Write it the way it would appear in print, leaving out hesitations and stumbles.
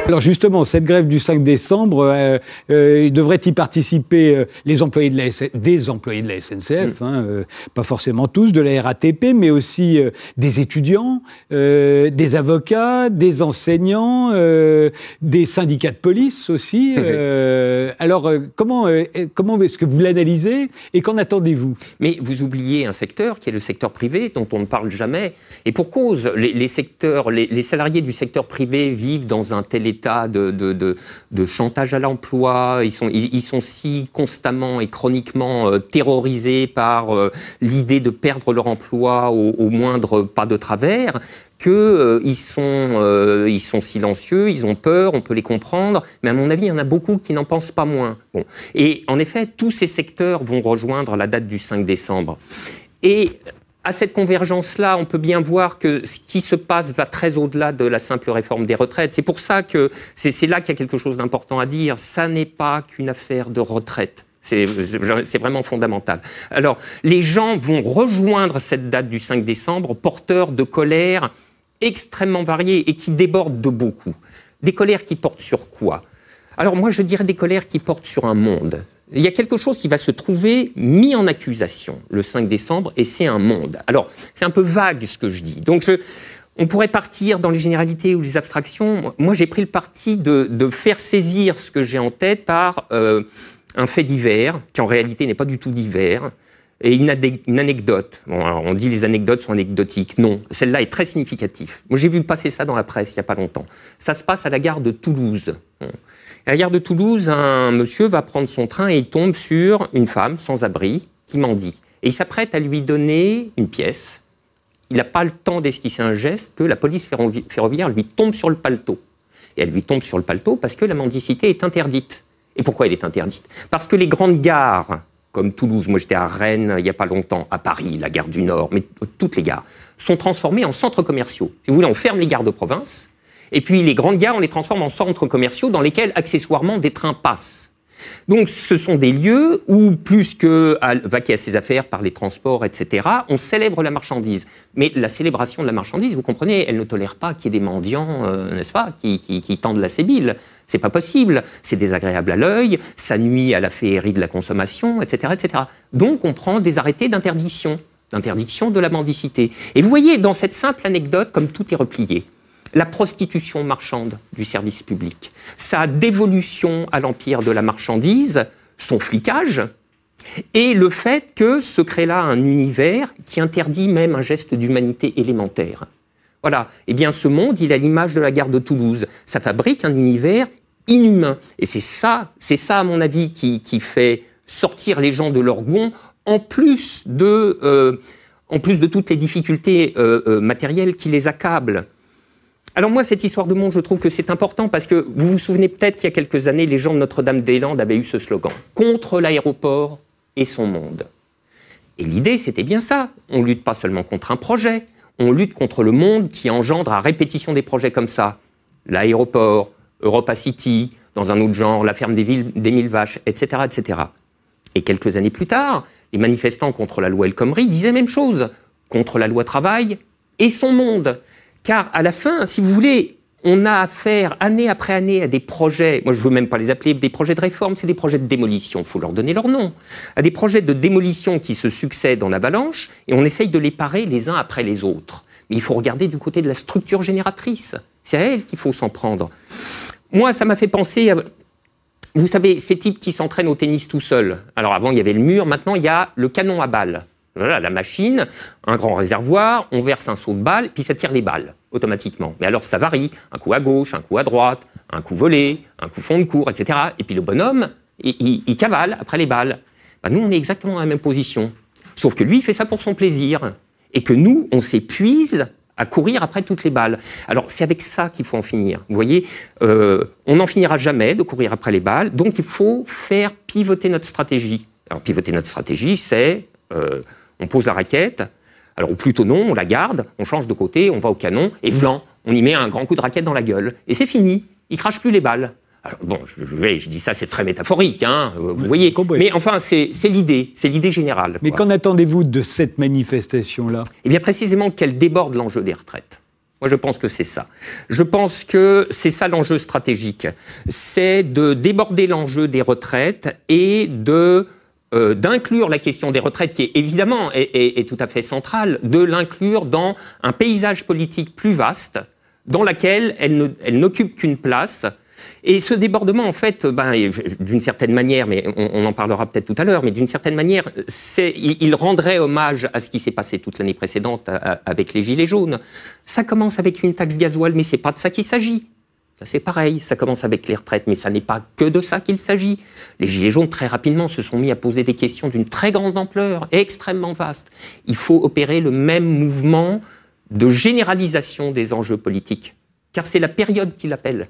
Alors justement, cette grève du 5 décembre, devraient y participer les employés des employés de la SNCF, pas forcément tous, de la RATP, mais aussi des étudiants, des avocats, des enseignants, des syndicats de police aussi. Alors, comment est-ce que vous l'analysez et qu'en attendez-vous? Mais vous oubliez un secteur qui est le secteur privé, dont on ne parle jamais. Et pour cause, les salariés du secteur privé vivent dans un tel état de chantage à l'emploi, ils sont si constamment et chroniquement terrorisés par l'idée de perdre leur emploi au moindre pas de travers, qu'ils sont silencieux, ils ont peur, on peut les comprendre, mais à mon avis, il y en a beaucoup qui n'en pensent pas moins. Bon. Et en effet, tous ces secteurs vont rejoindre la date du 5 décembre. Et à cette convergence-là, on peut bien voir que ce qui se passe va très au-delà de la simple réforme des retraites. C'est pour ça que c'est là qu'il y a quelque chose d'important à dire. Ça n'est pas qu'une affaire de retraite. C'est vraiment fondamental. Alors, les gens vont rejoindre cette date du 5 décembre porteurs de colère extrêmement variées et qui débordent de beaucoup. Des colères qui portent sur quoi? Alors moi, je dirais des colères qui portent sur un monde. Il y a quelque chose qui va se trouver mis en accusation le 5 décembre, et c'est un monde. Alors, c'est un peu vague ce que je dis. Donc, on pourrait partir dans les généralités ou les abstractions. Moi, j'ai pris le parti de faire saisir ce que j'ai en tête par un fait divers, qui en réalité n'est pas du tout divers, et une anecdote. Bon, alors on dit les anecdotes sont anecdotiques. Non, celle-là est très significative. Moi, j'ai vu passer ça dans la presse il n'y a pas longtemps. Ça se passe à la gare de Toulouse. À la gare de Toulouse, un monsieur va prendre son train et il tombe sur une femme sans abri qui mendie. Et il s'apprête à lui donner une pièce. Il n'a pas le temps d'esquisser un geste que la police ferroviaire lui tombe sur le paletot. Et elle lui tombe sur le paletot parce que la mendicité est interdite. Et pourquoi elle est interdite? Parce que les grandes gares, comme Toulouse, moi j'étais à Rennes il n'y a pas longtemps, à Paris, la gare du Nord, mais toutes les gares, sont transformées en centres commerciaux. Si vous voulez, on ferme les gares de province, et puis les grandes gares, on les transforme en centres commerciaux dans lesquels, accessoirement, des trains passent. Donc ce sont des lieux où, plus que vaquer à ses affaires par les transports, etc., on célèbre la marchandise. Mais la célébration de la marchandise, vous comprenez, elle ne tolère pas qu'il y ait des mendiants, n'est-ce pas, qui tendent la sébile. C'est pas possible, c'est désagréable à l'œil, ça nuit à la féerie de la consommation, etc., etc. Donc on prend des arrêtés d'interdiction de la mendicité. Et vous voyez, dans cette simple anecdote, comme tout est replié, la prostitution marchande du service public, sa dévolution à l'empire de la marchandise, son flicage, et le fait que se crée là un univers qui interdit même un geste d'humanité élémentaire. Voilà. Eh bien, ce monde, il a l'image de la gare de Toulouse. Ça fabrique un univers inhumain. Et c'est ça, à mon avis, qui fait sortir les gens de leur gonds, en plus de toutes les difficultés matérielles qui les accablent. Alors moi, cette histoire de monde, je trouve que c'est important parce que vous vous souvenez peut-être qu'il y a quelques années, les gens de Notre-Dame-des-Landes avaient eu ce slogan « Contre l'aéroport et son monde ». Et l'idée, c'était bien ça. On lutte pas seulement contre un projet, on lutte contre le monde qui engendre à répétition des projets comme ça. L'aéroport, Europa City, dans un autre genre, la ferme des 1000 vaches, etc., etc. Et quelques années plus tard, les manifestants contre la loi El Khomri disaient la même chose, contre la loi travail et son monde. Car à la fin, si vous voulez, on a affaire année après année à des projets, moi je ne veux même pas les appeler des projets de réforme, c'est des projets de démolition, il faut leur donner leur nom, à des projets de démolition qui se succèdent en avalanche et on essaye de les parer les uns après les autres. Mais il faut regarder du côté de la structure génératrice, c'est à elle qu'il faut s'en prendre. Moi, ça m'a fait penser à... Vous savez, ces types qui s'entraînent au tennis tout seuls. Alors avant, il y avait le mur, maintenant il y a le canon à balles. Voilà, la machine, un grand réservoir, on verse un seau de balles, puis ça tire les balles, automatiquement. Mais alors ça varie, un coup à gauche, un coup à droite, un coup volé, un coup fond de cours, etc. Et puis le bonhomme, il cavale après les balles. Ben, nous, on est exactement dans la même position. Sauf que lui, il fait ça pour son plaisir. Et que nous, on s'épuise à courir après toutes les balles. Alors, c'est avec ça qu'il faut en finir. Vous voyez, on n'en finira jamais de courir après les balles, donc il faut faire pivoter notre stratégie. Alors, pivoter notre stratégie, c'est... on pose la raquette, alors ou plutôt non, on la garde, on change de côté, on va au canon, et blanc, on y met un grand coup de raquette dans la gueule. Et c'est fini, il crache plus les balles. Alors bon, je dis ça, c'est très métaphorique, hein, vous voyez, mais enfin, c'est l'idée générale. Mais qu'en attendez-vous de cette manifestation-là? Eh bien, précisément qu'elle déborde l'enjeu des retraites. Moi, je pense que c'est ça. Je pense que c'est ça l'enjeu stratégique. C'est de déborder l'enjeu des retraites et d'inclure la question des retraites, qui est évidemment est tout à fait centrale, de l'inclure dans un paysage politique plus vaste, dans lequel elle n'occupe qu'une place. Et ce débordement, en fait, d'une certaine manière, mais on en parlera peut-être tout à l'heure, mais d'une certaine manière, il rendrait hommage à ce qui s'est passé toute l'année précédente avec les Gilets jaunes. Ça commence avec une taxe gasoil, mais c'est pas de ça qu'il s'agit. Ça, c'est pareil, ça commence avec les retraites, mais ça n'est pas que de ça qu'il s'agit. Les Gilets jaunes, très rapidement, se sont mis à poser des questions d'une très grande ampleur, extrêmement vaste. Il faut opérer le même mouvement de généralisation des enjeux politiques, car c'est la période qui l'appelle.